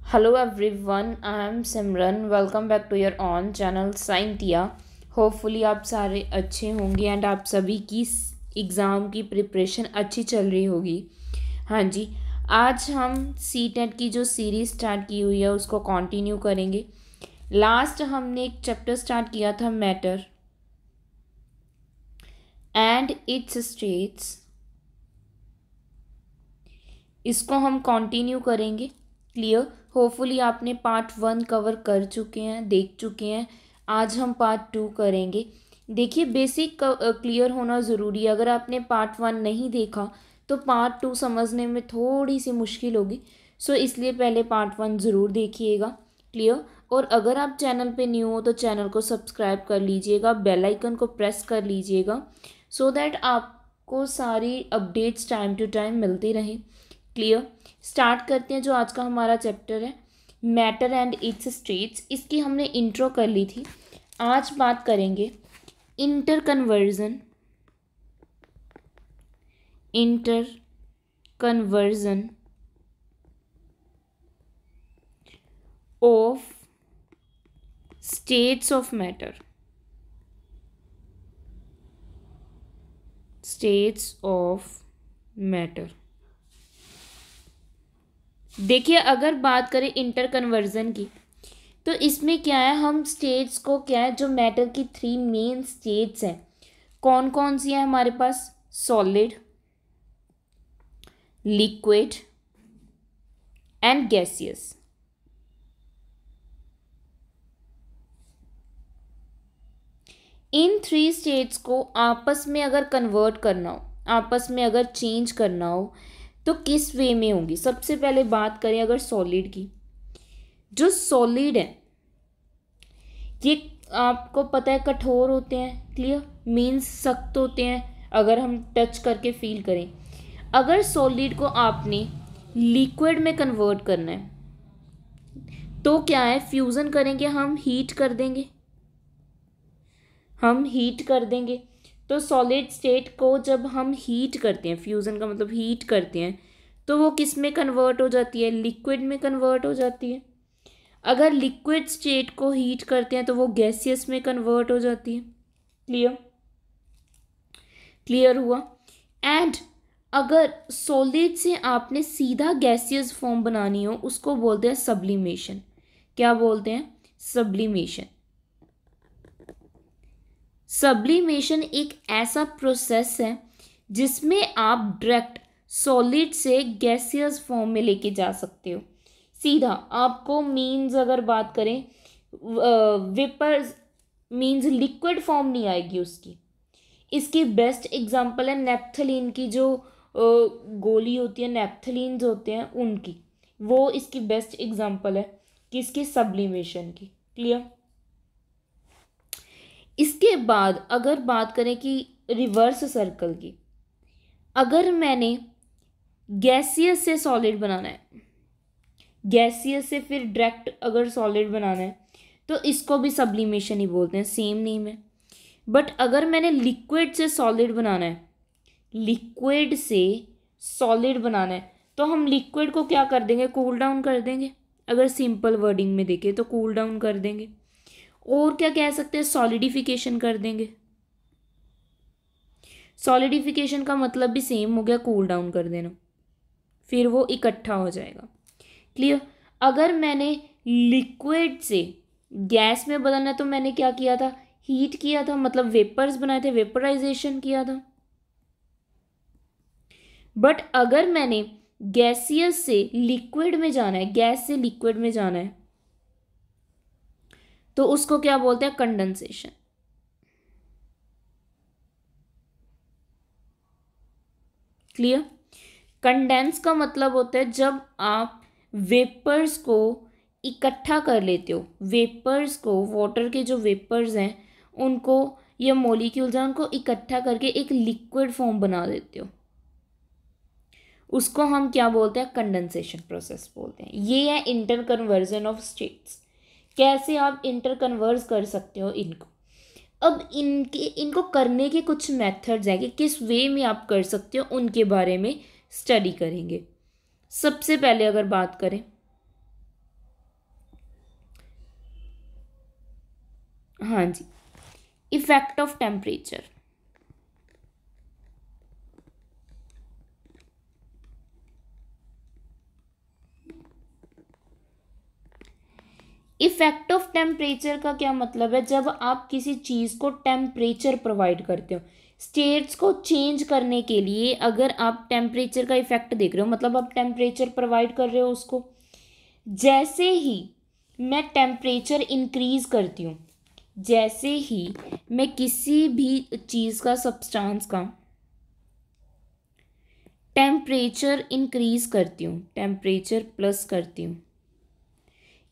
Hello everyone, I am Simran. Welcome back to your own channel Scientia. Hopefully आप सारे अच्छे होंगे and आप सभी की एग्ज़ाम की प्रिपरेशन अच्छी चल रही होगी। हाँ जी, आज हम सी टेट की जो सीरीज़ स्टार्ट की हुई है उसको कंटिन्यू करेंगे। लास्ट हमने एक चैप्टर स्टार्ट किया था मैटर एंड इट्स स्टेट्स, इसको हम कंटिन्यू करेंगे। क्लियर? होपफुली आपने पार्ट 1 कवर कर चुके हैं, देख चुके हैं। आज हम पार्ट 2 करेंगे। देखिए, बेसिक क्लियर होना ज़रूरी है। अगर आपने पार्ट 1 नहीं देखा तो पार्ट 2 समझने में थोड़ी सी मुश्किल होगी। सो इसलिए पहले पार्ट 1 ज़रूर देखिएगा। क्लियर? और अगर आप चैनल पे न्यू हो तो चैनल को सब्सक्राइब कर लीजिएगा, बेल आइकन को प्रेस कर लीजिएगा सो दैट आपको सारी अपडेट्स टाइम टू टाइम मिलती रहें। क्लियर? स्टार्ट करते हैं जो आज का हमारा चैप्टर है, मैटर एंड इट्स स्टेट्स। इसकी हमने इंट्रो कर ली थी। आज बात करेंगे inter conversion of states of matter, states of matter. देखिए, अगर बात करें इंटर कन्वर्जन की तो इसमें क्या है, हम स्टेट्स को क्या है, जो मैटर की 3 मेन स्टेट्स हैं कौन कौन सी हैं हमारे पास? Solid, liquid and gaseous. इन 3 स्टेट्स को आपस में अगर कन्वर्ट करना हो, आपस में अगर चेंज करना हो तो किस वे में होंगी? सबसे पहले बात करें अगर सॉलिड की, जो सॉलिड है ये आपको पता है कठोर होते हैं। क्लियर? मीन्स सख्त होते हैं अगर हम टच करके फील करें। अगर सॉलिड को आपने लिक्विड में कन्वर्ट करना है तो क्या है, फ्यूज़न करेंगे, हम हीट कर देंगे। तो सॉलिड स्टेट को जब हम हीट करते हैं, फ्यूज़न का मतलब हीट करते हैं, तो वो किस में कन्वर्ट हो जाती है? लिक्विड में कन्वर्ट हो जाती है। अगर लिक्विड स्टेट को हीट करते हैं तो वो गैसियस में कन्वर्ट हो जाती है। क्लियर हुआ? एंड अगर सॉलिड से आपने सीधा गैसियस फॉर्म बनानी हो उसको बोलते हैं सब्लिमेशन। क्या बोलते हैं? सब्लिमेशन। सब्लिमेशन एक ऐसा प्रोसेस है जिसमें आप डायरेक्ट सॉलिड से गैसियस फॉर्म में लेके जा सकते हो सीधा। आपको मीन्स अगर बात करें, वेपर मीन्स लिक्विड फॉर्म नहीं आएगी उसकी। इसकी बेस्ट एग्जांपल है नेप्थलीन की, जो गोली होती है, नेप्थलीन्स होते हैं उनकी, वो इसकी बेस्ट एग्जांपल है किसकी? सब्लिमेशन की। क्लियर? इसके बाद अगर बात करें कि रिवर्स सर्कल की, अगर मैंने गैसियस से सॉलिड बनाना है, गैसियस से फिर डायरेक्ट अगर सॉलिड बनाना है तो इसको भी सब्लिमेशन ही बोलते हैं, सेम नेम है। बट अगर मैंने लिक्विड से सॉलिड बनाना है, लिक्विड से सॉलिड बनाना है तो हम लिक्विड को क्या कर देंगे? कूल डाउन कर देंगे। अगर सिंपल वर्डिंग में देखें तो कूल डाउन कर देंगे। और क्या कह सकते हैं? सॉलिडिफिकेशन कर देंगे। सॉलिडिफिकेशन का मतलब भी सेम हो गया, कूल डाउन कर देना, फिर वो इकट्ठा हो जाएगा। क्लियर? अगर मैंने लिक्विड से गैस में बदलना है तो मैंने क्या किया था? हीट किया था, मतलब वेपर्स बनाए थे, वेपराइजेशन किया था। बट अगर मैंने गैसियस से लिक्विड में जाना है, गैस से लिक्विड में जाना है, तो उसको क्या बोलते हैं? कंडेंसेशन। क्लियर? कंडेंस का मतलब होता है जब आप वेपर्स को इकट्ठा कर लेते हो, वेपर्स को, वाटर के जो वेपर्स हैं उनको, या मॉलिक्यूल्स हैं उनको इकट्ठा करके एक लिक्विड फॉर्म बना देते हो, उसको हम क्या बोलते हैं? कंडेंसेशन प्रोसेस बोलते हैं। ये है इंटर कन्वर्जन ऑफ स्टेट्स। कैसे आप इंटर कन्वर्स कर सकते हो इनको। अब इनको करने के कुछ मेथड्स हैं कि किस वे में आप कर सकते हो, उनके बारे में स्टडी करेंगे। सबसे पहले अगर बात करें हाँ जी, effect of temperature. Effect of temperature का क्या मतलब है? जब आप किसी चीज़ को टेम्परेचर प्रोवाइड करते हो, स्टेट्स को चेंज करने के लिए अगर आप टेम्परेचर का इफेक्ट देख रहे हो, मतलब आप टेम्परेचर प्रोवाइड कर रहे हो उसको। जैसे ही मैं टेम्परेचर इंक्रीज करती हूँ, जैसे ही मैं किसी भी चीज़ का, सब्सटेंस का टेम्परेचर इंक्रीज करती हूँ, टेम्परेचर प्लस करती हूँ,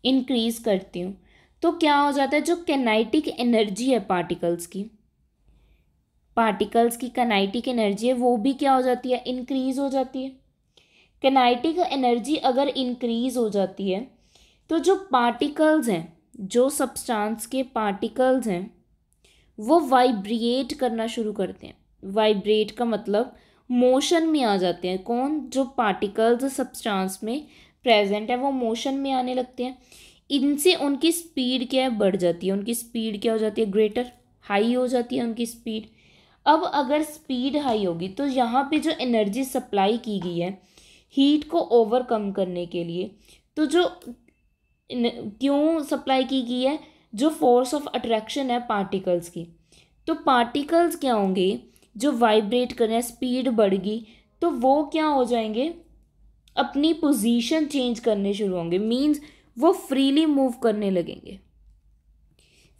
इंक्रीज करती हूँ, तो क्या हो जाता है? जो काइनेटिक एनर्जी है पार्टिकल्स की काइनेटिक एनर्जी है, वो भी क्या हो जाती है? इंक्रीज हो जाती है। काइनेटिक एनर्जी अगर इंक्रीज हो जाती है तो जो पार्टिकल्स हैं, जो सब्सटेंस के पार्टिकल्स हैं, वो वाइब्रेट करना शुरू करते हैं। वाइब्रेट का मतलब मोशन में आ जाते हैं। कौन? जो पार्टिकल्स सब्सटेंस में प्रेजेंट है वो मोशन में आने लगते हैं। इनसे उनकी स्पीड क्या है? बढ़ जाती है। उनकी स्पीड क्या हो जाती है? ग्रेटर, हाई हो जाती है उनकी स्पीड। अब अगर स्पीड हाई होगी तो यहाँ पे जो एनर्जी सप्लाई की गई है हीट को ओवरकम करने के लिए, तो जो क्यों सप्लाई की गई है? जो फोर्स ऑफ अट्रैक्शन है पार्टिकल्स की, तो पार्टिकल्स क्या होंगे? जो वाइब्रेट कर रहे हैं, स्पीड बढ़ गई तो वो क्या हो जाएंगे? अपनी पोजीशन चेंज करने शुरू होंगे। मींस वो फ्रीली मूव करने लगेंगे,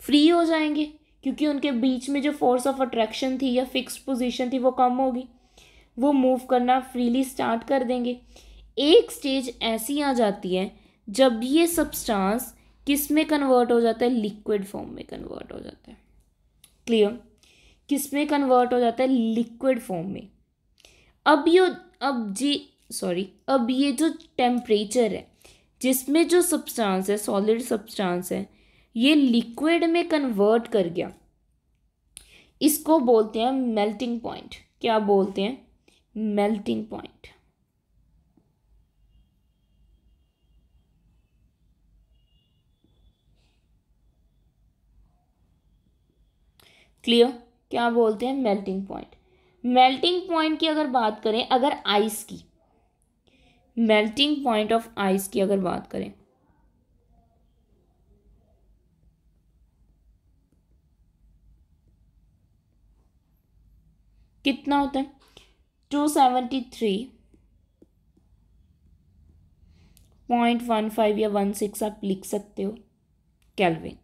फ्री हो जाएंगे, क्योंकि उनके बीच में जो फोर्स ऑफ अट्रैक्शन थी या फिक्स पोजीशन थी वो कम होगी। वो मूव करना फ्रीली स्टार्ट कर देंगे। एक स्टेज ऐसी आ जाती है जब ये सब्सटेंस किस में कन्वर्ट हो जाता है? लिक्विड फॉर्म में कन्वर्ट हो जाता है। क्लियर? किस में कन्वर्ट हो जाता है? लिक्विड फॉर्म में। अब ये अब जी सॉरी अब ये जो टेम्परेचर है जिसमें जो सब्सटेंस है, सॉलिड सब्सटेंस है, ये लिक्विड में कन्वर्ट कर गया, इसको बोलते हैं मेल्टिंग पॉइंट। क्या बोलते हैं? Melting point. क्लियर? क्या बोलते हैं? Melting point. मेल्टिंग पॉइंट की अगर बात करें, अगर आइस की, मेल्टिंग पॉइंट ऑफ आइस की अगर बात करें, कितना होता है? 273.15 या 16 आप लिख सकते हो केल्विन।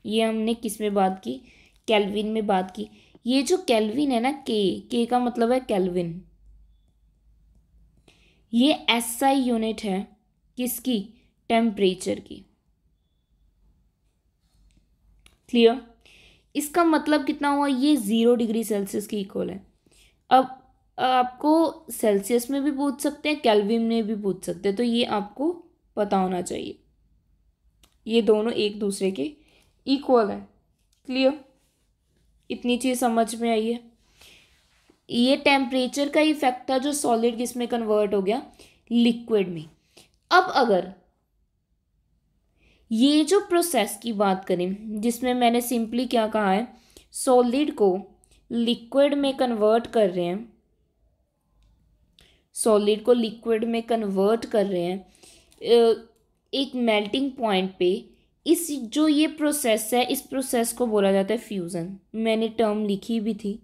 ये हमने किस में बात की? केल्विन में बात की। ये जो केल्विन है ना, के का मतलब है केल्विन। ये एसआई यूनिट है किसकी? टेम्परेचर की। क्लियर? इसका मतलब कितना हुआ? ये 0 डिग्री सेल्सियस की इक्वल है। अब आपको सेल्सियस में भी पूछ सकते हैं, केल्विन में भी पूछ सकते हैं, तो ये आपको पता होना चाहिए। ये दोनों एक दूसरे के इक्वल है। क्लियर? इतनी चीज़ समझ में आई है? ये टेम्परेचर का इफेक्ट था जो सॉलिड किस में कन्वर्ट हो गया? लिक्विड में। अब अगर ये जो प्रोसेस की बात करें जिसमें मैंने सिंपली क्या कहा है, सॉलिड को लिक्विड में कन्वर्ट कर रहे हैं, सॉलिड को लिक्विड में कन्वर्ट कर रहे हैं एक मेल्टिंग पॉइंट पे, इस जो ये प्रोसेस है, इस प्रोसेस को बोला जाता है फ्यूज़न। मैंने टर्म लिखी भी थी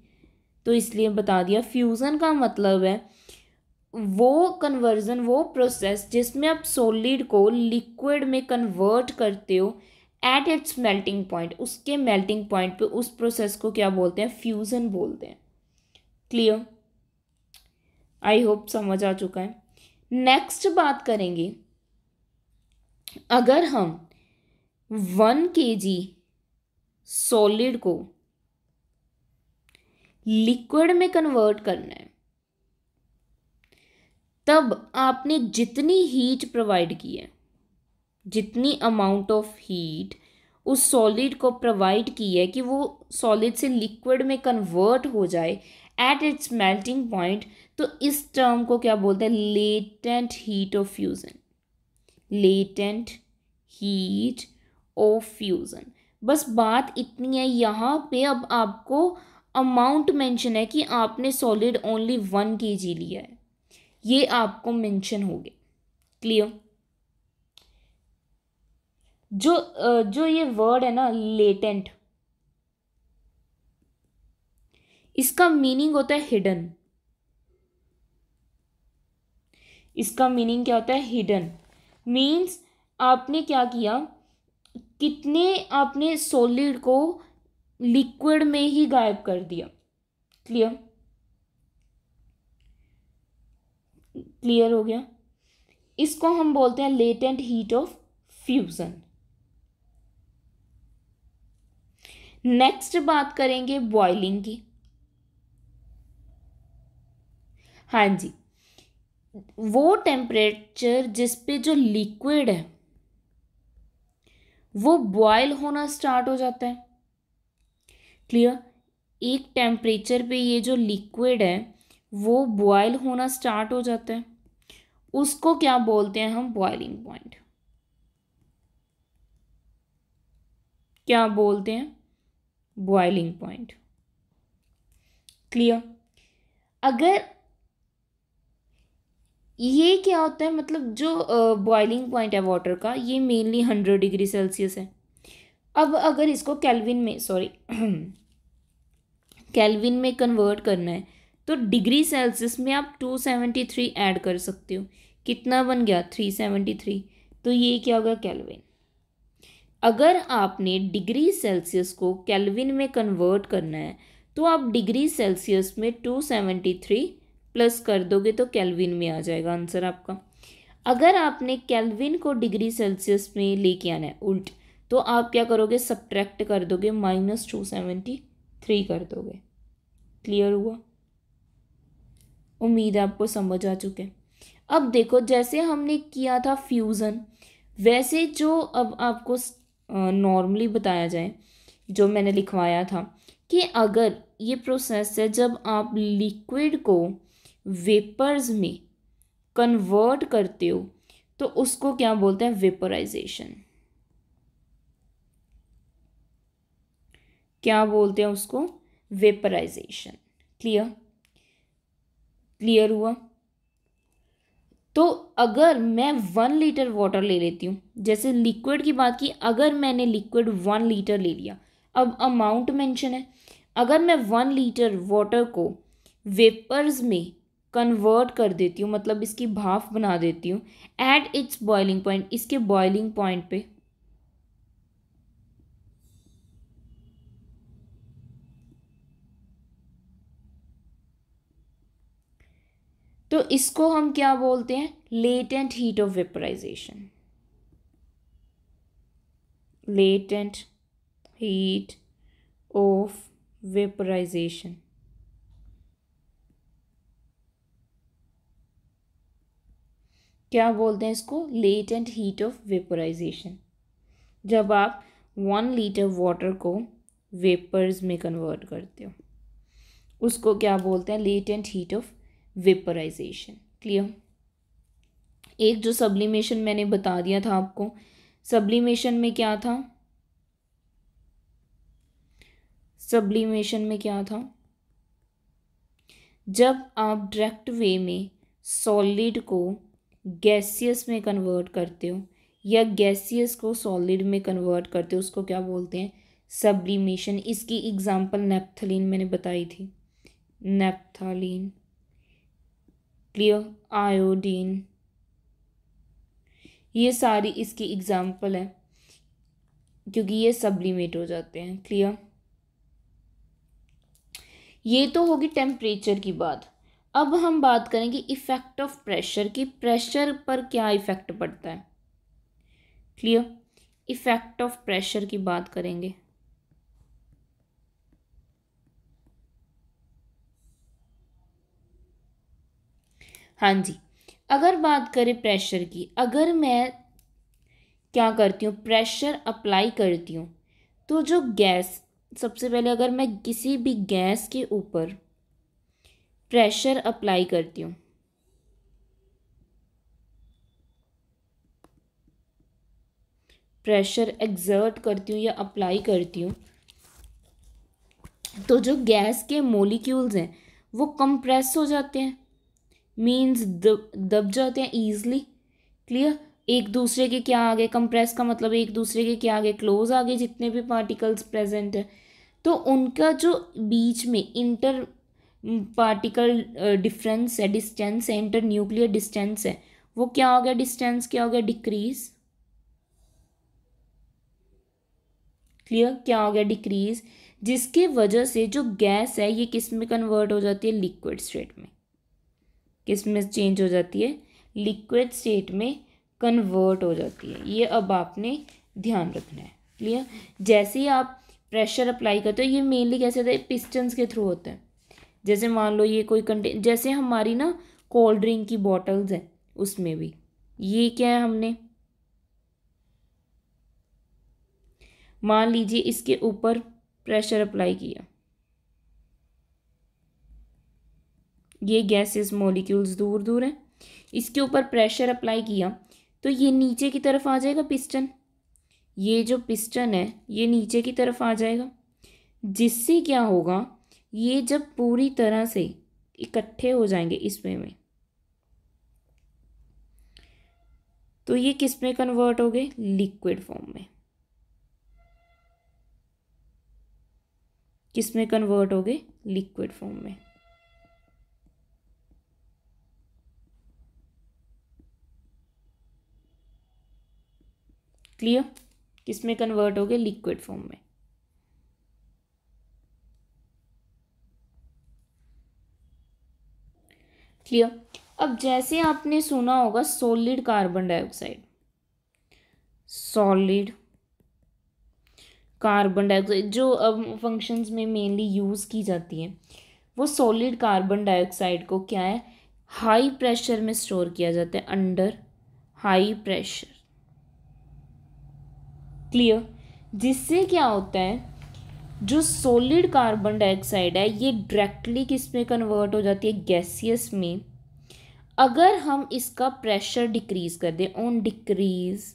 तो इसलिए बता दिया। फ्यूज़न का मतलब है वो कन्वर्जन, वो प्रोसेस जिसमें आप सॉलिड को लिक्विड में कन्वर्ट करते हो एट इट्स मेल्टिंग पॉइंट। उसके मेल्टिंग पॉइंट पे उस प्रोसेस को क्या बोलते हैं? फ्यूज़न बोलते हैं। क्लियर? आई होप समझ आ चुका है। नेक्स्ट बात करेंगे, अगर हम 1 kg सॉलिड को लिक्विड में कन्वर्ट करना है, तब आपने जितनी हीट प्रोवाइड की है, जितनी अमाउंट ऑफ हीट उस सॉलिड को प्रोवाइड की है कि वो सॉलिड से लिक्विड में कन्वर्ट हो जाए एट इट्स मेल्टिंग पॉइंट, तो इस टर्म को क्या बोलते हैं? Latent heat of fusion. Latent heat of fusion. बस बात इतनी है, यहाँ पे अब आपको अमाउंट मेंशन है कि आपने सॉलिड ओनली 1 kg लिया है, ये आपको मेंशन हो गया। क्लियर? जो ये वर्ड है ना लेटेंट, इसका मीनिंग होता है हिडन। इसका मीनिंग क्या होता है? हिडन। मीन्स आपने क्या किया, कितने आपने सॉलिड को लिक्विड में ही गायब कर दिया। क्लियर? क्लियर हो गया? इसको हम बोलते हैं latent heat of fusion. Next बात करेंगे बॉइलिंग की। हाँ जी, वो टेम्परेचर जिस पे जो लिक्विड है वो बॉयल होना स्टार्ट हो जाता है। क्लियर? एक टेम्परेचर पे ये जो लिक्विड है वो बॉयल होना स्टार्ट हो जाता है, उसको क्या बोलते हैं हम? Boiling point. क्या बोलते हैं? Boiling point. क्लियर? अगर ये क्या होता है, मतलब जो बॉइलिंग पॉइंट है वाटर का, ये मेनली 100 डिग्री सेल्सियस है। अब अगर इसको केल्विन में, सॉरी केल्विन में कन्वर्ट करना है तो डिग्री सेल्सियस में आप 273 ऐड कर सकते हो। कितना बन गया? 373। तो ये क्या होगा? केल्विन। अगर आपने डिग्री सेल्सियस को केल्विन में कन्वर्ट करना है तो आप डिग्री सेल्सियस में 273 प्लस कर दोगे तो केल्विन में आ जाएगा आंसर आपका। अगर आपने केल्विन को डिग्री सेल्सियस में लेके आना है उल्ट, तो आप क्या करोगे? सब्ट्रैक्ट कर दोगे, -273 कर दोगे। क्लियर हुआ? उम्मीद है आपको समझ आ चुके। अब देखो, जैसे हमने किया था फ्यूज़न, वैसे जो अब आपको नॉर्मली बताया जाए, जो मैंने लिखवाया था कि अगर ये प्रोसेस है जब आप लिक्विड को वेपर्स में कन्वर्ट करते हो तो उसको क्या बोलते हैं? वेपराइजेशन। क्या बोलते हैं उसको? वेपराइजेशन। क्लियर? क्लियर हुआ? तो अगर मैं 1 लीटर वाटर ले लेती हूँ, जैसे लिक्विड की बात की, अगर मैंने लिक्विड 1 लीटर ले लिया, अब अमाउंट मेंशन है, अगर मैं 1 लीटर वाटर को वेपर्स में कन्वर्ट कर देती हूँ, मतलब इसकी भाप बना देती हूँ एट इट्स बॉइलिंग पॉइंट, इसके बॉइलिंग पॉइंट पे, तो इसको हम क्या बोलते हैं? Latent heat of vaporisation. Latent heat of vaporisation. क्या बोलते हैं इसको? Latent heat of vaporisation. जब आप 1 लीटर वाटर को वेपर्स में कन्वर्ट करते हो उसको क्या बोलते हैं? Latent heat of vaporisation. Clear? एक जो सब्लिमेशन मैंने बता दिया था आपको, सब्लिमेशन में क्या था? सब्लिमेशन में क्या था? जब आप डायरेक्ट वे में सॉलिड को गैसियस में कन्वर्ट करते हो या गैसियस को सॉलिड में कन्वर्ट करते हो, उसको क्या बोलते हैं? सब्लिमेशन। इसकी एग्जांपल नेप्थलीन मैंने बताई थी, नेप्थलीन। क्लियर? आयोडीन, ये सारी इसकी एग्जांपल है क्योंकि ये सब्लिमेट हो जाते हैं। क्लियर? ये तो होगी टेम्परेचर की बात। अब हम बात करेंगे इफेक्ट ऑफ प्रेशर की, प्रेशर पर क्या इफेक्ट पड़ता है। क्लियर? इफेक्ट ऑफ प्रेशर की बात करेंगे। हाँ जी, अगर बात करें प्रेशर की, अगर मैं क्या करती हूँ? प्रेशर अप्लाई करती हूँ तो जो गैस, सबसे पहले अगर मैं किसी भी गैस के ऊपर प्रेशर अप्लाई करती हूँ, प्रेशर एक्सर्ट करती हूँ या अप्लाई करती हूँ, तो जो गैस के मॉलिक्यूल्स हैं वो कंप्रेस हो जाते हैं, मीन्स दब जाते हैं ईजली। क्लियर? एक दूसरे के क्या आगे, कंप्रेस का मतलब एक दूसरे के क्या आगे, क्लोज आगे, जितने भी पार्टिकल्स प्रेजेंट है। तो उनका जो बीच में इंटर पार्टिकल डिफरेंस है, डिस्टेंस है, इंटर न्यूक्लियर डिस्टेंस है, वो क्या हो गया, डिस्टेंस क्या हो गया, डिक्रीज। क्लियर? क्या हो गया, डिक्रीज। जिसकी वजह से जो गैस है ये किस में कन्वर्ट हो जाती है, लिक्विड स्टेट में। किस में चेंज हो जाती है, लिक्विड स्टेट में कन्वर्ट हो जाती है। ये अब आपने ध्यान रखना है। क्लियर? जैसे ही आप प्रेशर अप्लाई करते हो, ये मेनली कैसे होता है, पिस्टन्स के थ्रू होता है। जैसे मान लो ये कोई जैसे हमारी ना कोल्ड ड्रिंक की बॉटल्स हैं, उसमें भी ये क्या है, हमने मान लीजिए इसके ऊपर प्रेशर अप्लाई किया, ये गैसेस मॉलिक्यूल्स दूर दूर हैं, इसके ऊपर प्रेशर अप्लाई किया तो ये नीचे की तरफ आ जाएगा पिस्टन। ये जो पिस्टन है ये नीचे की तरफ आ जाएगा, जिससे क्या होगा, ये जब पूरी तरह से इकट्ठे हो जाएंगे इसमें में, तो ये किस में कन्वर्ट हो गए, लिक्विड फॉर्म में। किस में कन्वर्ट हो गए, लिक्विड फॉर्म में। क्लियर? किस में कन्वर्ट हो गए, लिक्विड फॉर्म में। क्लियर? अब जैसे आपने सुना होगा solid carbon dioxide, solid carbon dioxide जो अब फंक्शंस में मेनली यूज़ की जाती है, वो सॉलिड कार्बन डाइऑक्साइड को क्या है, हाई प्रेशर में स्टोर किया जाता है, अंडर हाई प्रेशर। क्लियर? जिससे क्या होता है, जो सॉलिड कार्बन डाइऑक्साइड है ये डायरेक्टली किस में कन्वर्ट हो जाती है, गैसियस में। अगर हम इसका प्रेशर डिक्रीज कर दें, ऑन डिक्रीज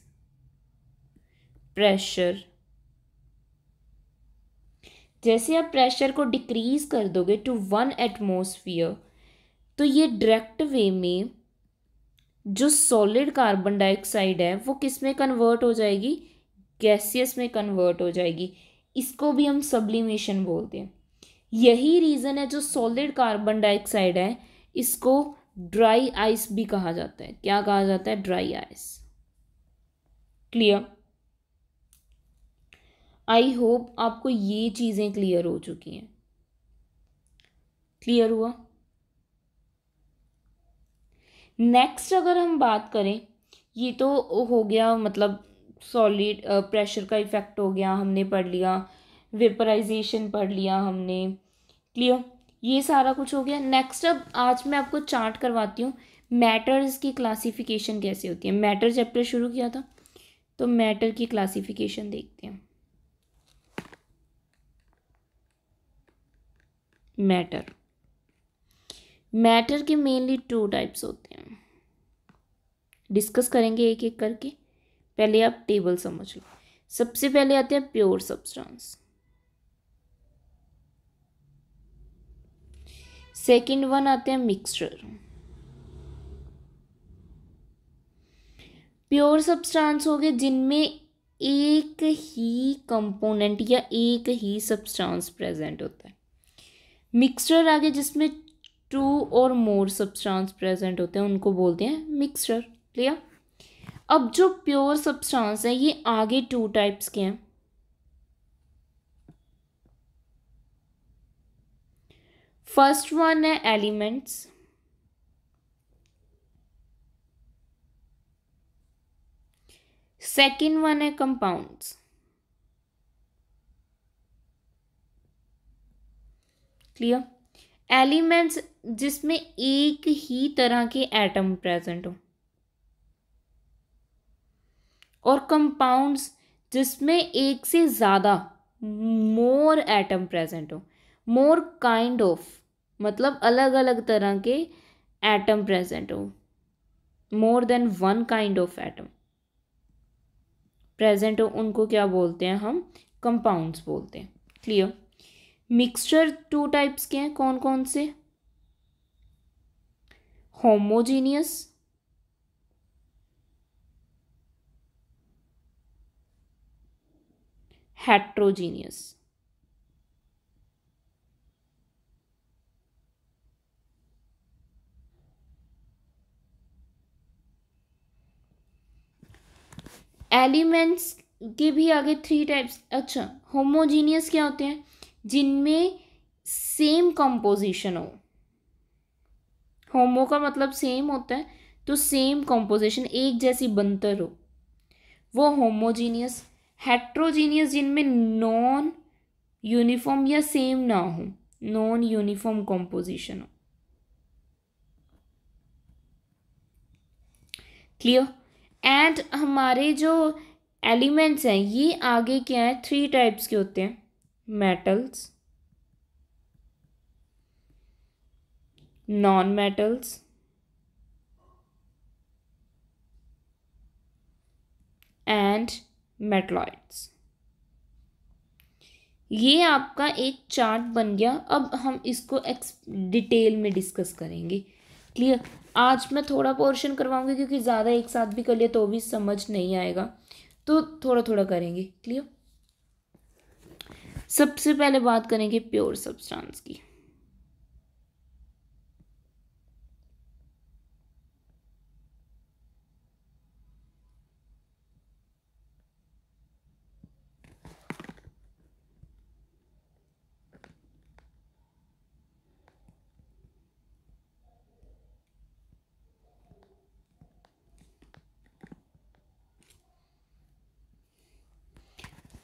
प्रेशर, जैसे आप प्रेशर को डिक्रीज कर दोगे टू 1 एटमॉस्फेयर, तो ये डायरेक्ट वे में जो सॉलिड कार्बन डाइऑक्साइड है वो किस में कन्वर्ट हो जाएगी, गैसियस में कन्वर्ट हो जाएगी। इसको भी हम सब्लिमेशन बोलते हैं। यही रीज़न है जो सॉलिड कार्बन डाइऑक्साइड है इसको ड्राई आइस भी कहा जाता है। क्या कहा जाता है, dry ice. Clear? I hope आपको ये चीज़ें क्लियर हो चुकी हैं। क्लियर हुआ? नेक्स्ट अगर हम बात करें, ये तो हो गया मतलब सॉलिड प्रेशर का इफेक्ट हो गया, हमने पढ़ लिया, वेपराइजेशन पढ़ लिया हमने। क्लियर? ये सारा कुछ हो गया। नेक्स्ट अब आज मैं आपको चार्ट करवाती हूँ मैटर्स की क्लासिफिकेशन कैसे होती है। मैटर चैप्टर शुरू किया था, तो मैटर की क्लासिफिकेशन देखते हैं। मैटर के मेनली 2 टाइप्स होते हैं, डिस्कस करेंगे एक एक करके। पहले आप टेबल समझ लो। सबसे पहले आते हैं प्योर सब्सटेंस, सेकंड वन आते हैं मिक्सचर। प्योर सब्सटेंस हो गए जिनमें एक ही कंपोनेंट या एक ही सब्सटेंस प्रेजेंट होता है। मिक्सचर आगे जिसमें 2 और मोर सब्सटेंस प्रेजेंट होते हैं, उनको बोलते हैं मिक्सचर। क्लियर? अब जो प्योर सब्सटेंस है ये आगे 2 टाइप्स के हैं। फर्स्ट वन है एलिमेंट्स, सेकंड वन है कंपाउंड्स। क्लियर? एलिमेंट्स जिसमें एक ही तरह के एटम प्रेजेंट हो, और कंपाउंड्स जिसमें एक से ज़्यादा मोर एटम प्रेजेंट हो। मोर काइंड ऑफ मतलब अलग अलग तरह के एटम प्रेजेंट हो, more than 1 kind of atom present हो उनको क्या बोलते हैं हम, कंपाउंड्स बोलते हैं। क्लियर। मिक्सचर टू टाइप्स के हैं, कौन कौन से, होमोजीनियस, हेट्रोजीनियस। एलिमेंट्स के भी आगे थ्री टाइप्स। अच्छा, होमोजीनियस क्या होते हैं, जिनमें सेम कंपोजिशन हो। होमो का मतलब सेम होता है, तो सेम कंपोजिशन, एक जैसी बनतर हो, वो होमोजीनियस। हेट्रोजीनियस जिनमें नॉन यूनिफॉर्म या सेम ना हो, नॉन यूनिफॉर्म कंपोजिशन हो। क्लियर। एंड हमारे जो एलिमेंट्स हैं ये आगे क्या है, थ्री टाइप्स के होते हैं, metals, non metals and metalloids. ये आपका एक चार्ट बन गया। अब हम इसको डिटेल में डिस्कस करेंगे। क्लियर। आज मैं थोड़ा पोर्शन करवाऊंगी क्योंकि ज़्यादा एक साथ भी कर लिया तो भी समझ नहीं आएगा, तो थोड़ा थोड़ा करेंगे। क्लियर। सबसे पहले बात करेंगे प्योर सब्सटेंस की।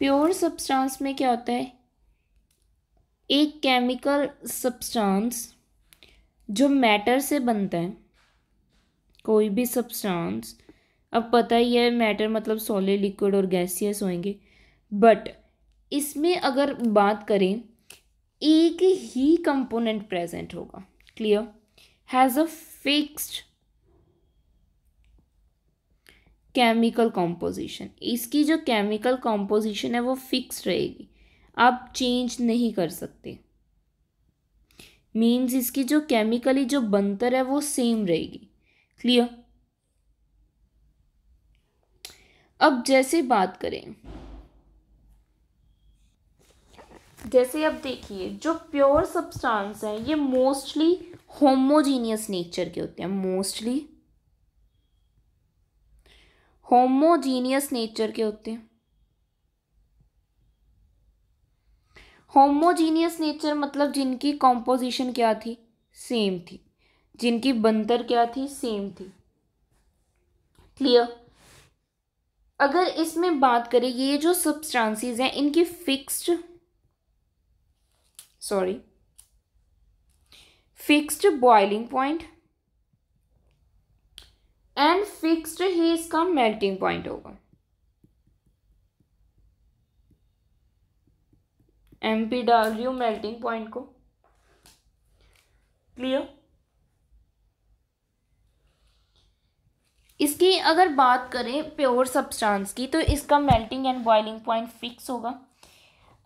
प्योर सब्सटेंस में क्या होता है, एक केमिकल सब्सटेंस जो मैटर से बनता है, कोई भी सब्सटेंस। अब पता ही है मैटर मतलब सॉलिड, लिक्विड और गैसियस होंगे, बट इसमें अगर बात करें एक ही कंपोनेंट प्रेजेंट होगा। Clear. Has a fixed chemical composition, इसकी जो केमिकल कॉम्पोजिशन है वो फिक्स रहेगी, आप चेंज नहीं कर सकते। मीन्स इसकी जो केमिकली जो बनतर है वो सेम रहेगी। क्लियर। अब जैसे बात करें, जैसे अब देखिए जो प्योर सब्सटेंस है ये मोस्टली होमोजीनियस नेचर के होते हैं, मोस्टली होमोजीनियस नेचर के होते हैं। होमोजीनियस नेचर मतलब जिनकी कॉम्पोजिशन क्या थी, सेम थी, जिनकी बनतर क्या थी, सेम थी। क्लियर। अगर इसमें बात करें ये जो सब्सटेंसेस हैं इनकी fixed boiling point and fixed ही इसका मेल्टिंग पॉइंट होगा। एमपी डाल रही हूँ मेल्टिंग पॉइंट को। क्लियर। इसकी अगर बात करें प्योर सब्सटेंस की तो इसका melting and boiling point fix होगा।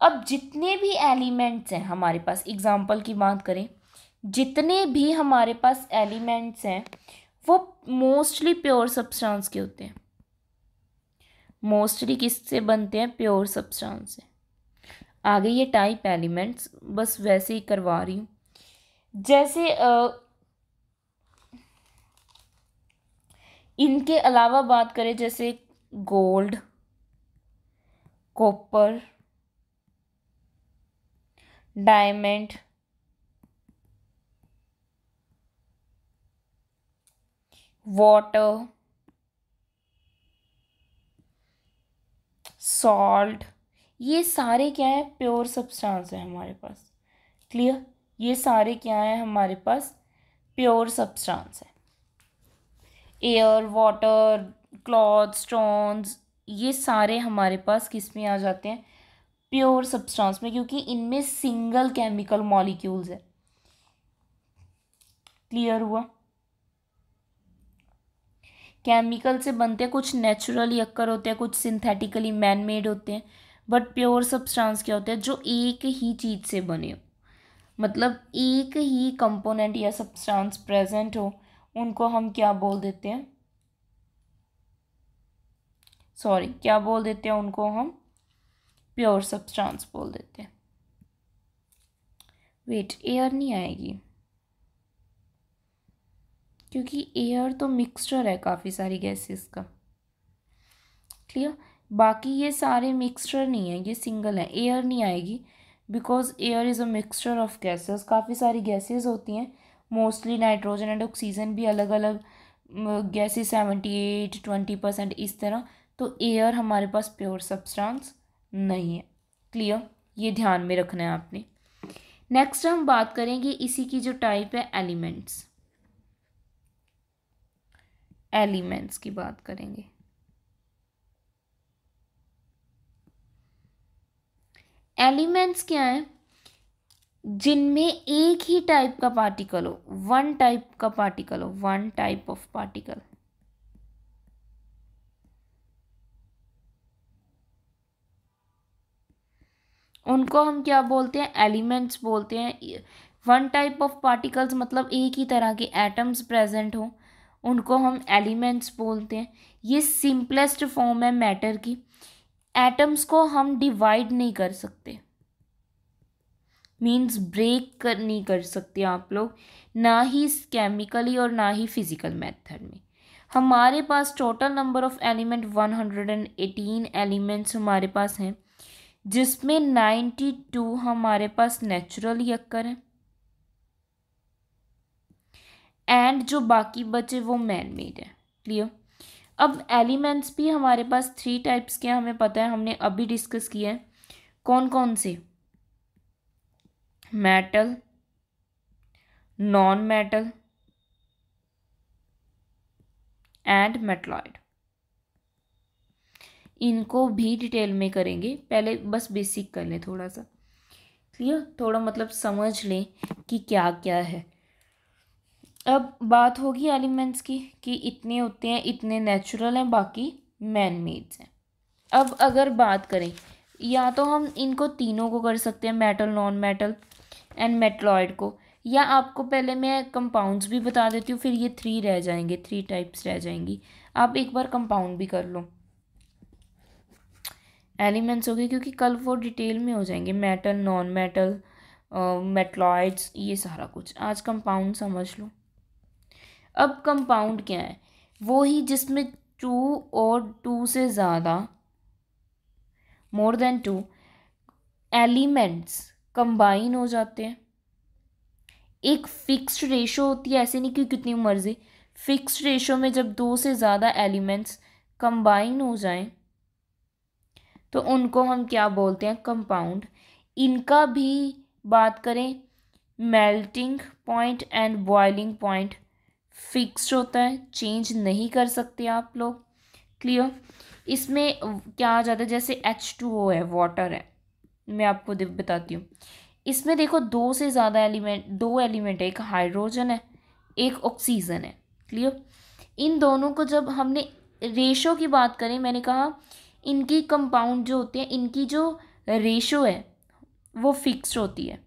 अब जितने भी एलिमेंट्स हैं हमारे पास, एग्जांपल की बात करें, जितने भी हमारे पास एलिमेंट्स हैं वो मोस्टली प्योर सब्सटेंस के होते हैं। मोस्टली किससे बनते हैं, प्योर सब्सटेंस से। आगे ये टाइप एलिमेंट्स बस वैसे ही करवा रही हूँ। जैसे इनके अलावा बात करें, जैसे gold, copper, diamond, water, salt, ये सारे क्या है, प्योर सब्सटेंस है हमारे पास। क्लियर। ये सारे क्या है हमारे पास, प्योर सब्सटेंस है। एयर, वाटर, क्लॉथ, स्टोन्स, ये सारे हमारे पास किस में आ जाते हैं, प्योर सब्सटेंस में, क्योंकि इनमें सिंगल केमिकल मॉलिक्यूल्स है। क्लियर हुआ। केमिकल से बनते हैं, कुछ नेचुरली अक्कर होते हैं, कुछ सिंथेटिकली मैन मेड होते हैं। बट प्योर सब्सटेंस क्या होते हैं, जो एक ही चीज़ से बने हो, मतलब एक ही कंपोनेंट या सब्सटेंस प्रेजेंट हो, उनको हम क्या बोल देते हैं, सॉरी क्या बोल देते हैं, उनको हम प्योर सब्सटेंस बोल देते हैं। वेट, एयर नहीं आएगी क्योंकि एयर तो मिक्सचर है काफ़ी सारी गैसेस का। क्लियर। बाकी ये सारे मिक्सचर नहीं है, ये सिंगल है, एयर नहीं आएगी because air is a mixture of gases. काफ़ी सारी गैसेस होती हैं, मोस्टली नाइट्रोजन एंड ऑक्सीजन भी अलग अलग गैसेस, 78-20% इस तरह। तो एयर हमारे पास प्योर सब्सटेंस नहीं है। क्लियर, ये ध्यान में रखना है आपने। नेक्स्ट हम बात करेंगे इसी की जो टाइप है एलिमेंट्स, एलिमेंट्स की बात करेंगे। एलिमेंट्स क्या है, जिनमें एक ही टाइप का पार्टिकल हो, वन टाइप का पार्टिकल हो, वन टाइप ऑफ पार्टिकल। उनको हम क्या बोलते हैं, एलिमेंट्स बोलते हैं। वन टाइप ऑफ पार्टिकल्स मतलब एक ही तरह के एटम्स प्रेजेंट हो, उनको हम एलिमेंट्स बोलते हैं। ये सिंपलेस्ट फॉर्म है मैटर की। एटम्स को हम डिवाइड नहीं कर सकते, मीन्स ब्रेक नहीं कर सकते आप लोग, ना ही केमिकली और ना ही फिजिकल मेथड में। हमारे पास total number of element 118 elements हमारे पास हैं, जिसमें 92 हमारे पास नेचुरली अक्कर है एंड जो बाकी बचे वो मैन मेड है। क्लियर। अब एलिमेंट्स भी हमारे पास 3 टाइप्स के हैं, हमें पता है, हमने अभी डिस्कस किया है। कौन कौन से, metal, non metal and metalloid. इनको भी डिटेल में करेंगे, पहले बस बेसिक कर लें थोड़ा सा। क्लियर, थोड़ा मतलब समझ लें कि क्या क्या है। अब बात होगी एलिमेंट्स की कि इतने होते हैं, इतने नेचुरल हैं, बाकी मैन मेड्स हैं। अब अगर बात करें, या तो हम इनको तीनों को कर सकते हैं, metal, non metal and metalloid को, या आपको पहले मैं कंपाउंड्स भी बता देती हूँ, फिर ये 3 रह जाएंगे, 3 टाइप्स रह जाएंगी। आप एक बार कंपाउंड भी कर लो। एलिमेंट्स हो गए क्योंकि कल वो डिटेल में हो जाएंगे, मेटल, नॉन मेटल, मेटलॉइड्स, ये सारा कुछ। आज कंपाउंड समझ लो। अब कंपाउंड क्या है, वो ही जिसमें 2 और 2 से ज़्यादा, मोर देन 2 एलिमेंट्स कंबाइन हो जाते हैं। एक फिक्स्ड रेशो होती है, ऐसे नहीं कि कितनी मर्जी, फिक्स्ड रेशो में जब 2 से ज़्यादा एलिमेंट्स कंबाइन हो जाएं तो उनको हम क्या बोलते हैं, कंपाउंड। इनका भी बात करें, melting point and boiling point fixed होता है, चेंज नहीं कर सकते आप लोग। क्लियर। इसमें क्या आ जाता है, जैसे H2O है, वाटर है, मैं आपको बताती हूँ। इसमें देखो 2 से ज़्यादा एलिमेंट, 2 एलिमेंट है, एक हाइड्रोजन है, एक ऑक्सीजन है। क्लियर। इन दोनों को जब हमने रेशो की बात करें, मैंने कहा इनकी कंपाउंड जो होते हैं, इनकी जो रेशो है वो फिक्स्ड होती है,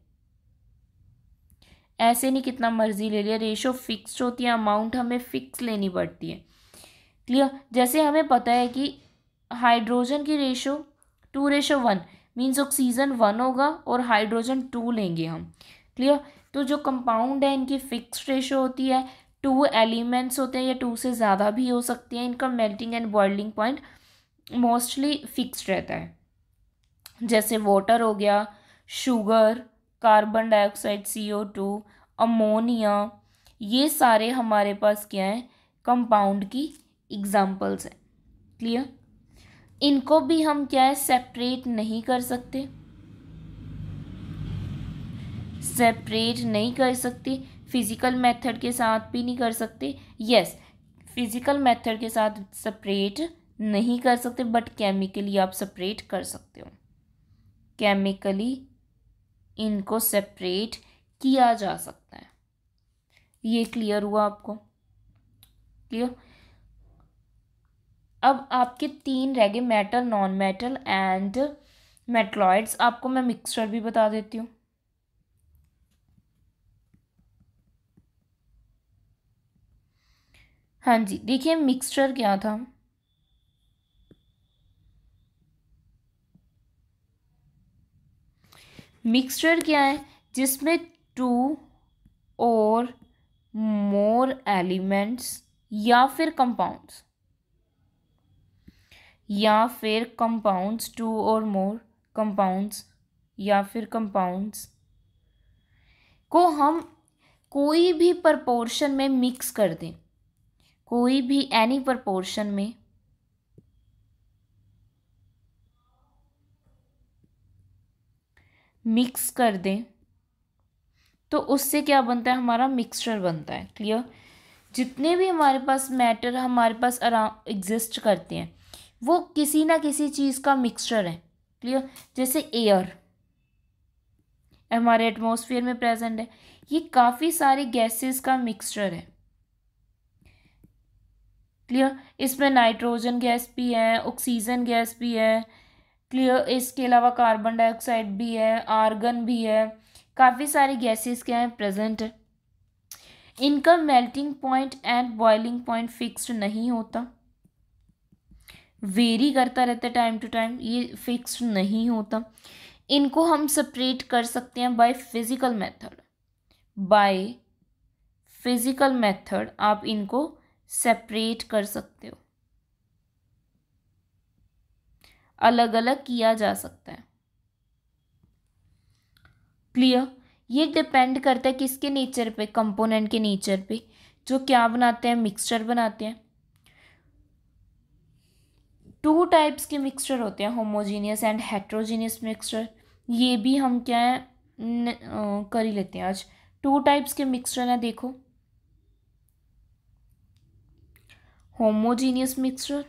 ऐसे नहीं कितना मर्जी ले लिया, रेशो फिक्स्ड होती है, अमाउंट हमें फिक्स लेनी पड़ती है। क्लियर। जैसे हमें पता है कि हाइड्रोजन की रेशो 2:1 मीन्स ऑक्सीजन 1 होगा और हाइड्रोजन 2 लेंगे हम। क्लियर। तो जो कंपाउंड है इनकी फिक्स्ड रेशो होती है, 2 एलिमेंट्स होते हैं या 2 से ज़्यादा भी हो सकते हैं, इनका melting and boiling point mostly fixed रहता है। जैसे वाटर हो गया, sugar, carbon dioxide CO2, ammonia, ये सारे हमारे पास क्या है, कंपाउंड की एग्जाम्पल्स हैं। क्लियर। इनको भी हम क्या है, सेपरेट नहीं कर सकते, सेपरेट नहीं कर सकते, फिजिकल मेथड के साथ भी नहीं कर सकते। यस, फिजिकल मेथड के साथ सेपरेट नहीं कर सकते, बट केमिकली आप सेपरेट कर सकते हो, केमिकली इनको सेपरेट किया जा सकता है। ये क्लियर हुआ आपको? क्लियर। अब आपके 3 रह गए, metal, non metal and metalloids. आपको मैं मिक्सचर भी बता देती हूँ। हाँ जी, देखिए मिक्सचर क्या था। मिक्सचर क्या है? जिसमें 2 और मोर एलिमेंट्स या फिर कंपाउंड्स, या फिर कंपाउंड्स, 2 और मोर कंपाउंड्स या फिर कंपाउंड्स को हम कोई भी प्रपोर्शन में मिक्स कर दें, कोई भी एनी प्रपोर्शन में मिक्स कर दें तो उससे क्या बनता है? हमारा मिक्सचर बनता है। क्लियर? जितने भी हमारे पास मैटर हमारे पास अराउंड एग्जिस्ट करते हैं वो किसी ना किसी चीज़ का मिक्सचर है। क्लियर? जैसे एयर हमारे एटमॉस्फेयर में प्रेजेंट है, ये काफ़ी सारी गैसेस का मिक्सचर है। क्लियर? इसमें नाइट्रोजन गैस भी है, ऑक्सीजन गैस भी है। क्लियर? इसके अलावा कार्बन डाइऑक्साइड भी है, आर्गन भी है, काफ़ी सारी गैसेस क्या है प्रेजेंट है। इनका melting point and boiling point fixed नहीं होता, वेरी करता रहता है टाइम टू टाइम, ये फिक्स्ड नहीं होता। इनको हम सेपरेट कर सकते हैं by physical method. By physical method आप इनको सेपरेट कर सकते हो, अलग अलग किया जा सकता है। क्लियर? ये डिपेंड करता है किसके नेचर पे? कंपोनेंट के नेचर पे, जो क्या बनाते हैं? मिक्सचर बनाते हैं। 2 टाइप्स के मिक्सचर होते हैं, होमोजीनियस एंड हेट्रोजीनियस मिक्सचर। ये भी हम क्या है कर ही लेते हैं आज। 2 टाइप्स के मिक्सचर हैं, देखो, homogeneous mixture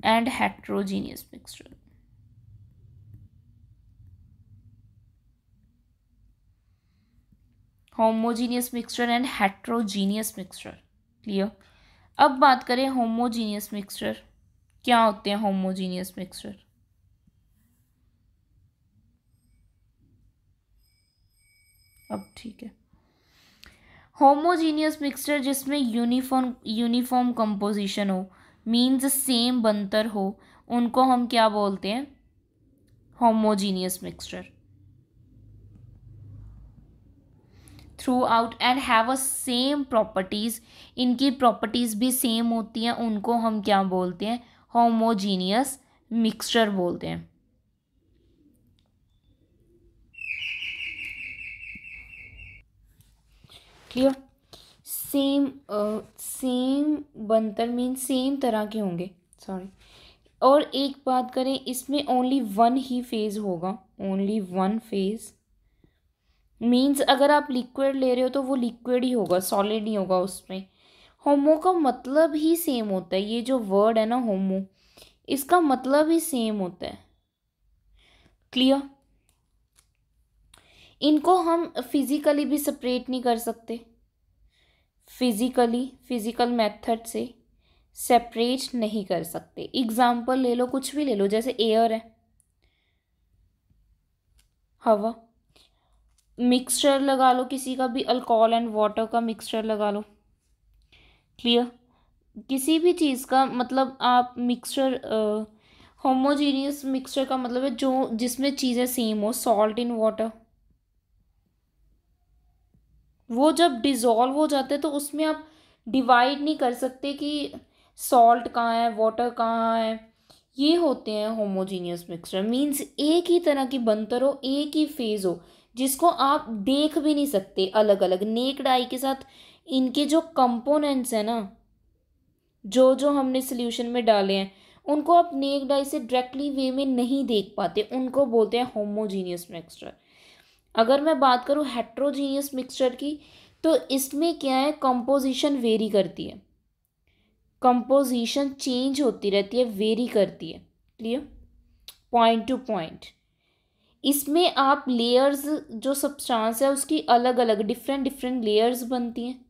and heterogeneous mixture. Homogeneous mixture and heterogeneous mixture. Clear? अब बात करें होमोजीनियस मिक्सचर, क्या होते हैं होमोजीनियस मिक्सचर? अब ठीक है, होमोजीनियस मिक्सचर जिसमें यूनिफॉर्म कंपोजिशन हो, मीन्स सेम बनतर हो, उनको हम क्या बोलते हैं? Homogeneous mixture. Through out and have a same properties, इनकी प्रॉपर्टीज भी सेम होती हैं, उनको हम क्या बोलते हैं? होमोजीनियस मिक्सचर बोलते हैं। क्लियर? सेम सेम बनतर मीन सेम तरह के होंगे, सॉरी। और एक बात करें, इसमें ओनली 1 ही फेज होगा, ओनली 1 फेज। मीन्स अगर आप लिक्विड ले रहे हो तो वो लिक्विड ही होगा, सॉलिड नहीं होगा उसमें। होमो का मतलब ही सेम होता है, ये जो वर्ड है ना होमो, इसका मतलब ही सेम होता है। क्लियर? इनको हम फिजिकली भी सेपरेट नहीं कर सकते, फिजिकल मेथड से सेपरेट नहीं कर सकते। एग्जाम्पल ले लो, कुछ भी ले लो, जैसे एयर है, हवा। मिक्सचर लगा लो किसी का भी, अल्कोहल एंड वाटर का मिक्सचर लगा लो। क्लियर? किसी भी चीज़ का मतलब आप मिक्सचर, होमोजीनियस मिक्सचर का मतलब है जो जिसमें चीज़ें सेम हो। सॉल्ट इन वाटर, वो जब डिज़ोल्व हो जाते हैं तो उसमें आप डिवाइड नहीं कर सकते कि सॉल्ट कहाँ है, वाटर कहाँ है। ये होते हैं होमोजीनियस मिक्सचर। मीन्स एक ही तरह की बनतर हो, एक ही फेज हो, जिसको आप देख भी नहीं सकते अलग अलग नेक्ड आई के साथ। इनके जो कंपोनेंट्स हैं ना, जो जो हमने सोल्यूशन में डाले हैं, उनको आप नेक्ड आई से डायरेक्टली वे में नहीं देख पाते, उनको बोलते हैं होमोजीनियस मिक्सचर। अगर मैं बात करूँ हेट्रोजीनियस मिक्सचर की, तो इसमें क्या है, कंपोजिशन वेरी करती है, कंपोजिशन चेंज होती रहती है, वेरी करती है। क्लियर? Point two point. इसमें आप लेयर्स, जो सब्सटेंस है उसकी अलग अलग डिफरेंट डिफरेंट लेयर्स बनती हैं।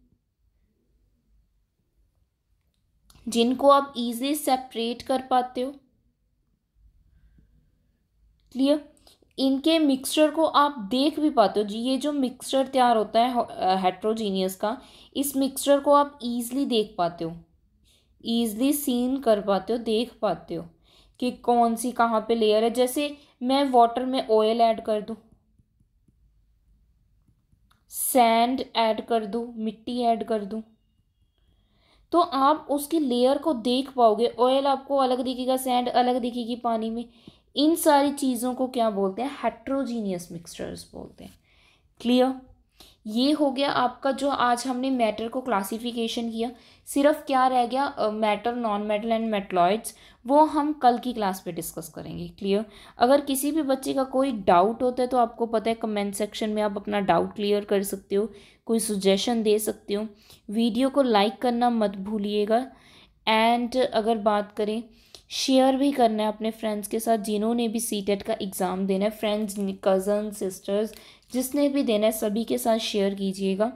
जिनको आप इजीली सेपरेट कर पाते हो। क्लियर। इनके मिक्सचर को आप देख भी पाते हो जी, ये जो मिक्सचर तैयार होता है हेट्रोजीनियस का, इस मिक्सचर को आप इजीली देख पाते हो, ईजली सीन कर पाते हो, देख पाते हो कि कौन सी कहाँ पे लेयर है। जैसे मैं वाटर में ऑयल ऐड कर दूँ, सैंड ऐड कर दूँ, मिट्टी ऐड कर दूँ, तो आप उसकी लेयर को देख पाओगे। ऑयल आपको अलग दिखेगा, सैंड अलग दिखेगी पानी में। इन सारी चीज़ों को क्या बोलते हैं? हेट्रोजीनियस मिक्सचर्स बोलते हैं। क्लियर। ये हो गया आपका जो आज हमने मैटर को क्लासिफिकेशन किया। सिर्फ क्या रह गया? Matter, non metal and metalloids, वो हम कल की क्लास पे डिस्कस करेंगे। क्लियर। अगर किसी भी बच्चे का कोई डाउट होता है तो आपको पता है कमेंट सेक्शन में आप अपना डाउट क्लियर कर सकते हो, कोई सुजेशन दे सकते हो। वीडियो को लाइक करना मत भूलिएगा। एंड अगर बात करें, शेयर भी करना है अपने फ्रेंड्स के साथ जिन्होंने भी सीटेट का एग्ज़ाम देना है। फ्रेंड्स, कज़न, सिस्टर्स, जिसने भी देना है सभी के साथ शेयर कीजिएगा।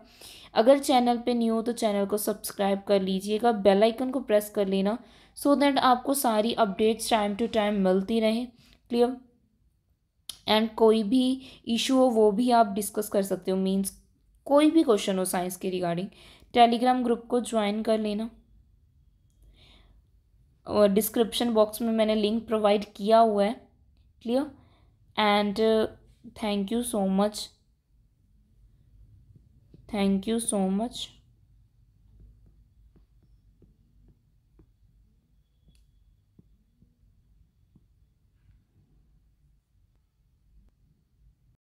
अगर चैनल पे न्यू हो तो चैनल को सब्सक्राइब कर लीजिएगा, बेल आइकन को प्रेस कर लेना, सो दैट आपको सारी अपडेट्स टाइम टू टाइम मिलती रहें। क्लियर। एंड कोई भी इशू हो वो भी आप डिस्कस कर सकते हो, मीन्स कोई भी क्वेश्चन हो साइंस के रिगार्डिंग, टेलीग्राम ग्रुप को ज्वाइन कर लेना। और डिस्क्रिप्शन बॉक्स में मैंने लिंक प्रोवाइड किया हुआ है। Clear. And thank you so much, thank you so much.